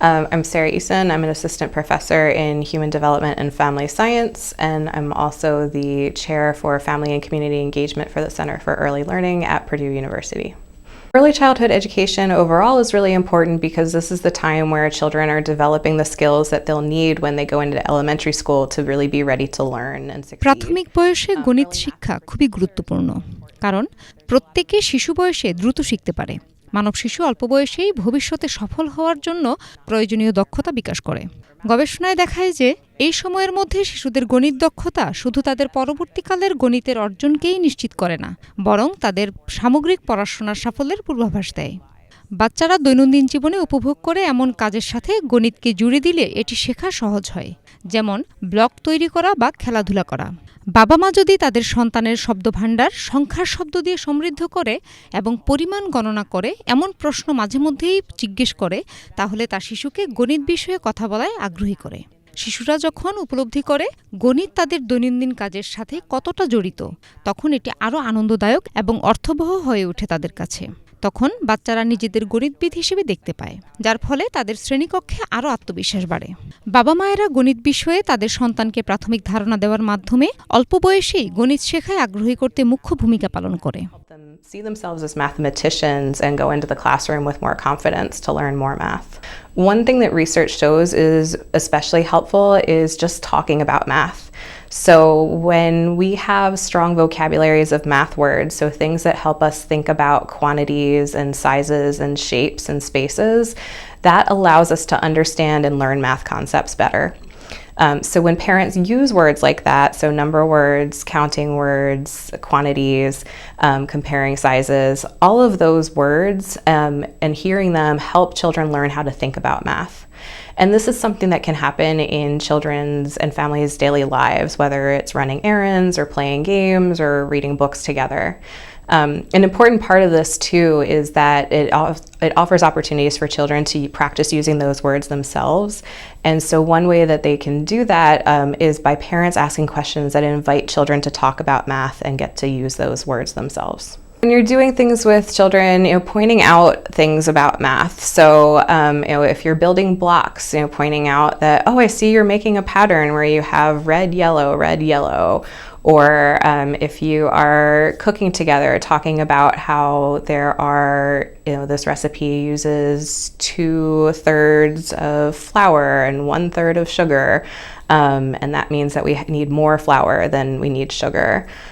I'm Sarah Eason. I'm an assistant professor in human development and family science, and I'm also the chair for family and community engagement for the Center for Early Learning at Purdue University. Early childhood education overall is really important because this is the time where children are developing the skills that they'll need when they go into elementary school to really be ready to learn and succeed. প্রাথমিক বয়সে গণিত শিক্ষা খুবই গুরুত্বপূর্ণ কারণ প্রত্যেকে শিশু বয়সে দ্রুত শিখতে পারে। মানব শিশু অল্প বয়সেই ভবিষ্যতে সফল হওয়ার জন্য প্রয়োজনীয় দক্ষতা বিকাশ করে। গবেষণায় দেখায় যে এই সময়ের মধ্যে শিশুদের গণিত দক্ষতা শুধু তাদের পরবর্তীকালের গণিতের অর্জনকেই নিশ্চিত করে না, বরং তাদের সামগ্রিক পড়াশোনার সাফল্যের পূর্বাভাস দেয়। বাচ্চারা দৈনন্দিন জীবনে উপভোগ করে এমন কাজের সাথে গণিতকে জুড়ে দিলে এটি শেখা সহজ হয়, যেমন ব্লক তৈরি করা বা খেলাধুলা করা। বাবা মা যদি তাদের সন্তানের শব্দভাণ্ডার সংখ্যার শব্দ দিয়ে সমৃদ্ধ করে এবং পরিমাণ গণনা করে এমন প্রশ্ন মাঝে মধ্যেই জিজ্ঞেস করে, তাহলে তা শিশুকে গণিত বিষয়ে কথা বলায় আগ্রহী করে। শিশুরা যখন উপলব্ধি করে গণিত তাদের দৈনন্দিন কাজের সাথে কতটা জড়িত, তখন এটি আরও আনন্দদায়ক এবং অর্থবহ হয়ে ওঠে তাদের কাছে। তখন বাচ্চারা নিজেদের গণিতবিদ হিসেবে দেখতে পায়, যার ফলে তাদের শ্রেণীকক্ষে আরও আত্মবিশ্বাস বাড়ে। বাবা মায়েরা গণিত বিষয়ে তাদের সন্তানকে প্রাথমিক ধারণা দেওয়ার মাধ্যমে অল্প বয়সেই গণিত শেখায় আগ্রহী করতে মুখ্য ভূমিকা পালন করে। See themselves as mathematicians and go into the classroom with more confidence to learn more math. One thing that research shows is especially helpful is just talking about math. So when we have strong vocabularies of math words, so things that help us think about quantities and sizes and shapes and spaces, that allows us to understand and learn math concepts better. So when parents use words like that, so number words, counting words, quantities, comparing sizes, all of those words and hearing them help children learn how to think about math. And this is something that can happen in children's and families' daily lives, whether it's running errands or playing games or reading books together. An important part of this too is that it offers opportunities for children to practice using those words themselves. And so one way that they can do that is by parents asking questions that invite children to talk about math and get to use those words themselves. When you're doing things with children, pointing out things about math. So, if you're building blocks, pointing out that, oh, I see you're making a pattern where you have red, yellow. Or if you are cooking together, talking about how there are, this recipe uses 2/3 of flour and 1/3 of sugar. And that means that we need more flour than we need sugar.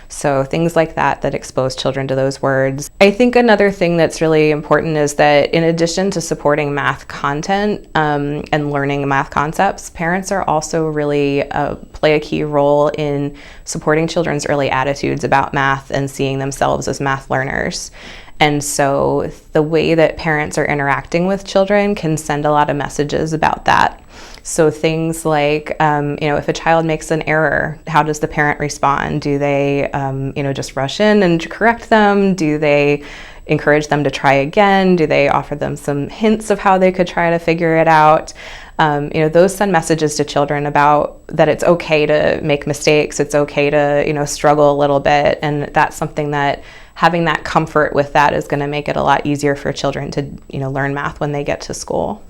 So things like that expose children to those words. I think another thing that's really important is that in addition to supporting math content and learning math concepts, parents are also really play a key role in supporting children's early attitudes about math and seeing themselves as math learners. And so the way that parents are interacting with children can send a lot of messages about that. So things like, if a child makes an error, how does the parent respond? Do they, just rush in and correct them? Do they encourage them to try again? Do they offer them some hints of how they could try to figure it out? Those send messages to children about that it's okay to make mistakes. It's okay to, struggle a little bit. And that's something that having that comfort with that is going to make it a lot easier for children to, learn math when they get to school.